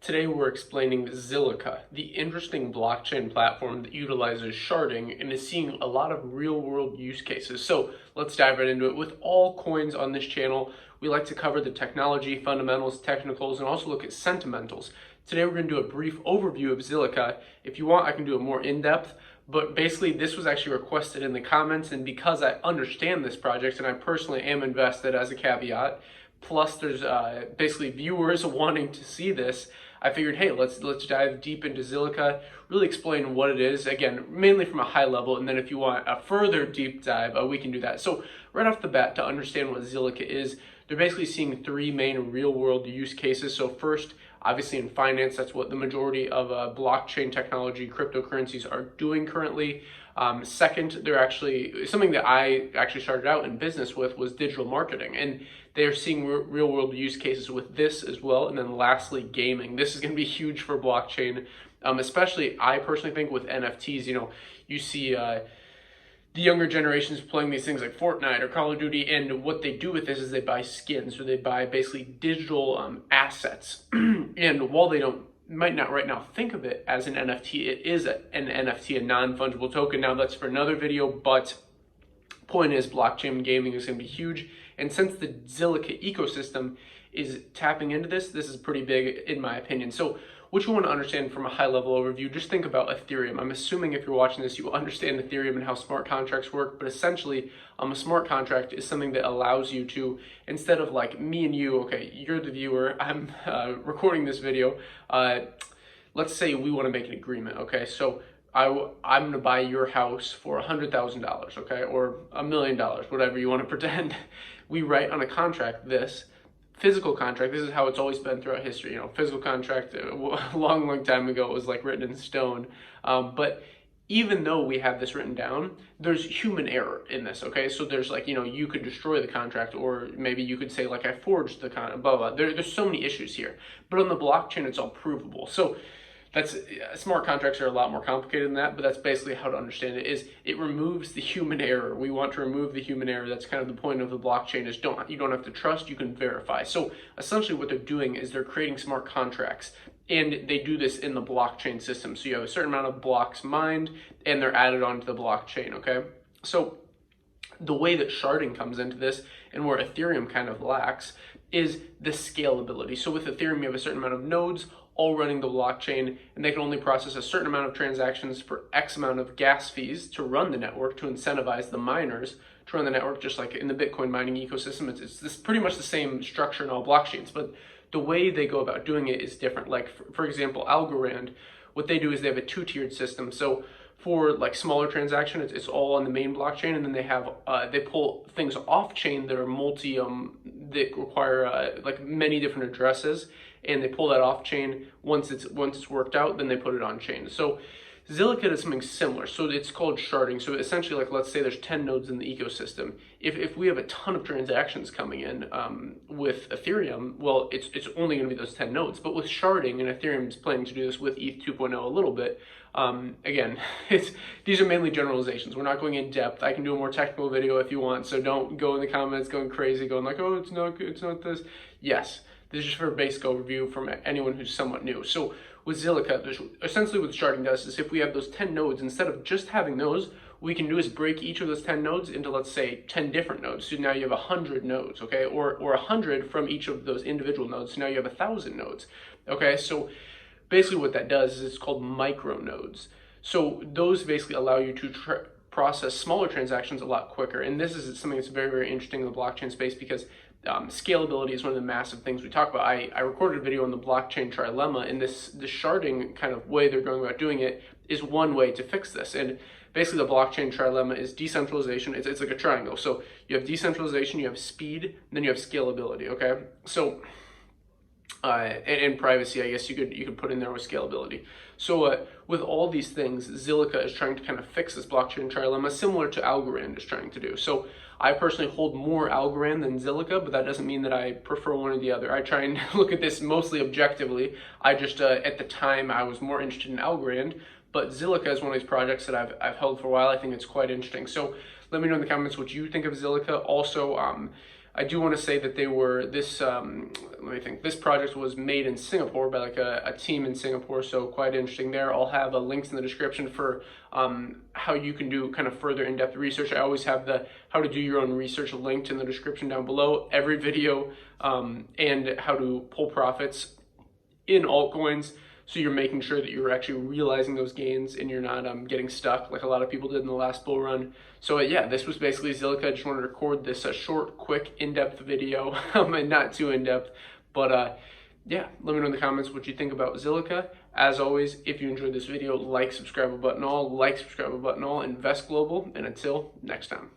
Today we're explaining Zilliqa, the interesting blockchain platform that utilizes sharding and is seeing a lot of real-world use cases. So let's dive right into it. With all coins on this channel, we like to cover the technology, fundamentals, technicals, and also look at sentimentals. Today we're going to do a brief overview of Zilliqa. If you want, I can do it more in-depth, but basically this was actually requested in the comments, and because I understand this project and I personally am invested as a caveat, plus there's basically viewers wanting to see this, I figured, hey, let's dive deep into Zilliqa, really explain what it is, again, mainly from a high level, and then if you want a further deep dive, we can do that. So right off the bat, to understand what Zilliqa is, they're basically seeing three main real-world use cases. So first, obviously in finance, that's what the majority of blockchain technology, cryptocurrencies are doing currently. Second, they're actually, something that I actually started out in business with was digital marketing, and they're seeing real world use cases with this as well. And then lastly, gaming. This is going to be huge for blockchain, especially I personally think with NFTs. You know, you see the younger generations playing these things like Fortnite or Call of Duty, and what they do with this is they buy skins, or they buy basically digital assets. And while they might not right now think of it as an NFT, it is an NFT, a non-fungible token. Now that's for another video, but point is blockchain gaming is going to be huge. And since the Zilliqa ecosystem is tapping into this, this is pretty big in my opinion. So what you want to understand from a high level overview, just think about Ethereum. I'm assuming if you're watching this, you understand Ethereum and how smart contracts work, but essentially a smart contract is something that allows you to, instead of like me and you, okay, you're the viewer, I'm recording this video, let's say we want to make an agreement, okay? So I'm going to buy your house for $100,000, okay? Or $1 million, whatever you want to pretend. We write on a contract this physical contract. This is how it's always been throughout history. You know, physical contract, a long time ago, it was like written in stone. But even though we have this written down, there's human error in this, okay? So there's like, you know, you could destroy the contract, or maybe you could say like I forged the contract, blah, blah. There's so many issues here. But on the blockchain, it's all provable. So smart contracts are a lot more complicated than that, but that's basically how to understand it. Is it removes the human error. We want to remove the human error. That's kind of the point of the blockchain, is you don't have to trust, you can verify. So essentially what they're doing is they're creating smart contracts, and they do this in the blockchain system. So you have a certain amount of blocks mined, and they're added onto the blockchain, okay? So the way that sharding comes into this, and where Ethereum kind of lacks, is the scalability. So with Ethereum, you have a certain amount of nodes all running the blockchain, and they can only process a certain amount of transactions for X amount of gas fees to run the network, to incentivize the miners to run the network, just like in the Bitcoin mining ecosystem. It's this pretty much the same structure in all blockchains, but the way they go about doing it is different. Like for example, Algorand, what they do is they have a two-tiered system. So for like smaller transactions, it's all on the main blockchain, and then they have they pull things off chain that are multi that require like many different addresses, and they pull that off chain. Once it's worked out, then they put it on chain. So Zilliqa is something similar. So it's called sharding. So essentially, like let's say there's 10 nodes in the ecosystem. If we have a ton of transactions coming in with Ethereum, well, it's only going to be those 10 nodes. But with sharding, and Ethereum is planning to do this with ETH 2.0 a little bit. Again, these are mainly generalizations. We're not going in depth. I can do a more technical video if you want. So don't go in the comments going crazy, going like, oh, it's not good, it's not this. Yes. This is just for a basic overview from anyone who's somewhat new. So with Zilliqa, essentially what sharding does is if we have those 10 nodes, instead of just having those, what we can do is break each of those 10 nodes into, let's say, 10 different nodes. So now you have 100 nodes, okay? Or 100 from each of those individual nodes. So now you have 1,000 nodes, okay? So basically what that does is it's called micro nodes. So those basically allow you to process smaller transactions a lot quicker. And this is something that's very, very interesting in the blockchain space, because scalability is one of the massive things we talk about. I recorded a video on the blockchain trilemma, and this sharding kind of way they're going about doing it is one way to fix this. And basically the blockchain trilemma is decentralization. It's like a triangle. So you have decentralization, you have speed, and then you have scalability, okay? So and privacy, I guess you could put in there with scalability. So with all these things, Zilliqa is trying to kind of fix this blockchain trilemma, similar to Algorand is trying to do. So I personally hold more Algorand than Zilliqa, but that doesn't mean that I prefer one or the other. I try and look at this mostly objectively. I just, at the time, I was more interested in Algorand, but Zilliqa is one of these projects that I've held for a while. I think it's quite interesting. So let me know in the comments what you think of Zilliqa. Also, I do want to say that they were let me think, this project was made in Singapore by like a team in Singapore, so quite interesting there. I'll have links in the description for how you can do kind of further in-depth research. I always have the how to do your own research linked in the description down below every video, and how to pull profits in altcoins, so you're making sure that you're actually realizing those gains and you're not getting stuck like a lot of people did in the last bull run. So yeah, this was basically Zilliqa. I just wanted to record this short, quick, in-depth video, and not too in-depth. But yeah, let me know in the comments what you think about Zilliqa. As always, if you enjoyed this video, like, subscribe button all, invest global, and until next time.